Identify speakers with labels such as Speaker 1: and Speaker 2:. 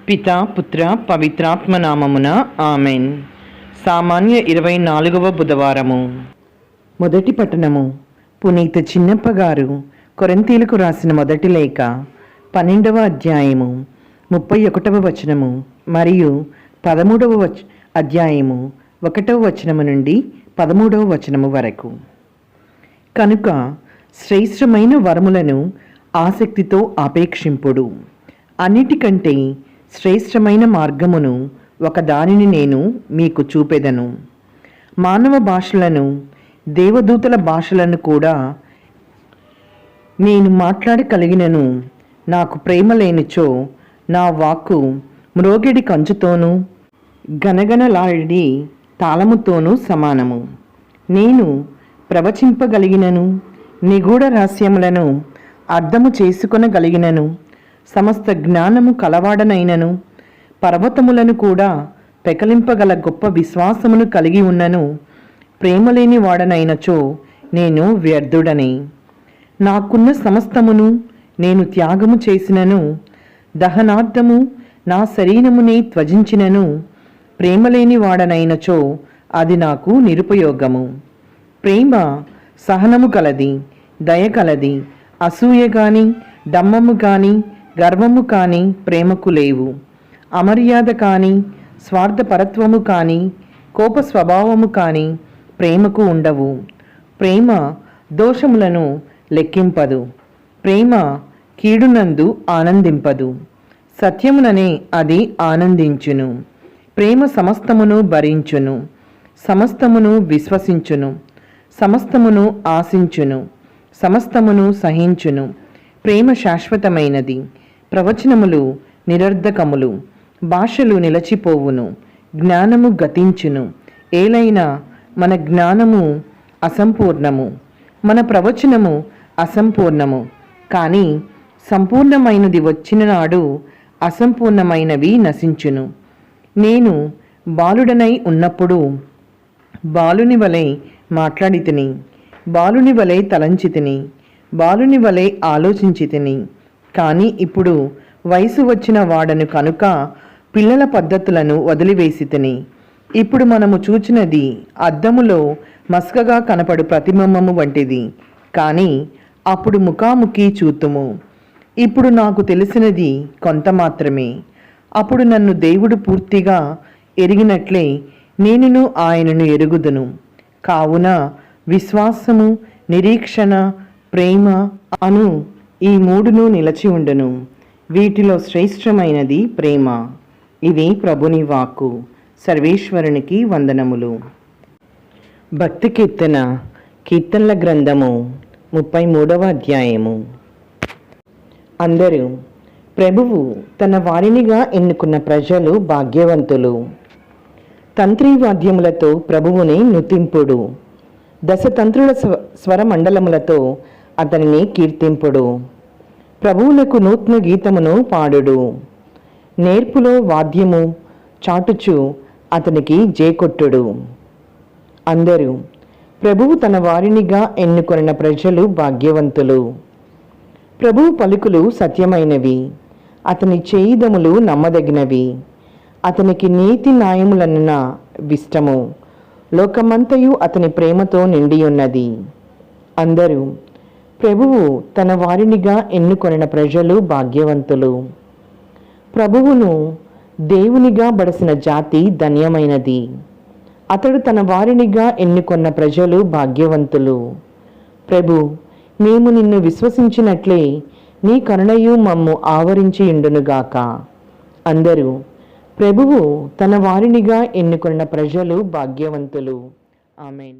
Speaker 1: పితా పుత్ర పవిత్రాత్మ నామమున ఆమెన్. సామాన్య 24వ బుధవారము. మొదటి పట్టణము. పునీత చిన్నప్ప గారు కొరింథీలకు రాసిన మొదటి లేఖ 12వ అధ్యాయము 31వ వచనము మరియు 13వ అధ్యాయము 1వ వచనము నుండి 13వ వచనము వరకు. కనుక శ్రేష్టమైన వరములను ఆసక్తితో ఆపేక్షింపుడు. అన్నిటికంటే శ్రేష్టమైన మార్గమును ఒకదానిని నేను మీకు చూపెదను. మానవ భాషలను, దేవదూతల భాషలను కూడా నేను మాట్లాడగలిగినను, నాకు ప్రేమ లేనిచో నా వాక్కు మ్రోగిడి కంచుతోనూ గనగనలాడి తాళముతోనూ సమానము. నేను ప్రవచింపగలిగినను, నిగూఢ రహస్యములను అర్థము చేసుకొనగలిగినను, సమస్త జ్ఞానము కలవాడనైనను, పర్వతములను కూడా పెకలింపగల గొప్ప విశ్వాసమును కలిగి ఉన్నను, ప్రేమలేని వాడనైనచో నేను వ్యర్థుడనే. నాకున్న సమస్తమును నేను త్యాగము చేసినను, దహనార్థము నా శరీరమునే త్వజించినను, ప్రేమలేని వాడనైనచో అది నాకు నిరుపయోగము. ప్రేమ సహనము కలది, దయ కలది. అసూయ గాని, డమ్మము గాని, గర్వము కాని ప్రేమకు లేవు. అమర్యాద కాని, స్వార్థపరత్వము కాని, కోప స్వభావము కాని ప్రేమకు ఉండవు. ప్రేమ దోషములను లెక్కింపదు. ప్రేమ కీడునందు ఆనందింపదు, సత్యముననే అది ఆనందించును. ప్రేమ సమస్తమును భరించును, సమస్తమును విశ్వసించును, సమస్తమును ఆశించును, సమస్తమును సహించును. ప్రేమ శాశ్వతమైనది. ప్రవచనములు నిరర్ధకములు, భాషలు నిలచిపోవును, జ్ఞానము గతించును. ఏలైనా మన జ్ఞానము అసంపూర్ణము, మన ప్రవచనము అసంపూర్ణము. కానీ సంపూర్ణమైనది వచ్చిన నాడు అసంపూర్ణమైనవి నశించును. నేను బాలుడనై ఉన్నప్పుడు బాలుని వలె మాట్లాడితిని, బాలుని వలె తలంచితిని, బాలుని వలె ఆలోచించితిని. కానీ ఇప్పుడు వయసు వచ్చిన వాడను కనుక పిల్లల పద్ధతులను వదిలివేసితిని. ఇప్పుడు మనము చూచినది అద్దములో మస్కగా కనపడు ప్రతిబింబము వంటిది, కానీ అప్పుడు ముఖాముఖి చూతుము. ఇప్పుడు నాకు తెలిసినది కొంత మాత్రమే. అప్పుడు నన్ను దేవుడు పూర్తిగా ఎరిగినట్లే నేనును ఆయనను ఎరుగుదును. కావున విశ్వాసము, నిరీక్షణ, ప్రేమ అను ఈ మూడును నిలచి ఉండును. వీటిలో శ్రేష్టమైనది ప్రేమ. ఇది ప్రభుని వాక్కు. సర్వేశ్వరునికి వందనములు. భక్తి కీర్తన. కీర్తనల గ్రంథము 33వ అధ్యాయము. అందరూ ప్రభువు తన వారినిగా ఎన్నుకున్న ప్రజలు భాగ్యవంతులు. తంత్రీవాద్యములతో ప్రభువుని నుతింపుడు, దశతంత్రుల స్వరమండలములతో అతనిని కీర్తింపుడు. ప్రభువునకు నూతన గీతమును పాడుడు. నేర్పులో వాద్యము చాటుచు అతనికి జేకొట్టుడు. అందరూ ప్రభువు తన వారినిగా ఎన్నుకొనిన ప్రజలు భాగ్యవంతులు. ప్రభువు పలుకులు సత్యమైనవి, అతని చేయిదములు నమ్మదగినవి. అతనికి నీతి న్యాయములన్న విష్టము, లోకమంతయు అతని ప్రేమతో నిండియున్నది. అందరూ ప్రభువు తన వారినిగా ఎన్నుకొనిన ప్రజలు భాగ్యవంతులు. ప్రభువును దేవునిగా బడసిన జాతి ధన్యమైనది. అతడు తన వారినిగా ఎన్నుకొన్న ప్రజలు భాగ్యవంతులు. ప్రభు, మేము నిన్ను విశ్వసించినట్లే నీ కరుణయు మమ్ము ఆవరించి ఉండునుగాక. అందరూ ప్రభువు తన వారినిగా ఎన్నుకొన్న ప్రజలు భాగ్యవంతులు. ఆమెన్.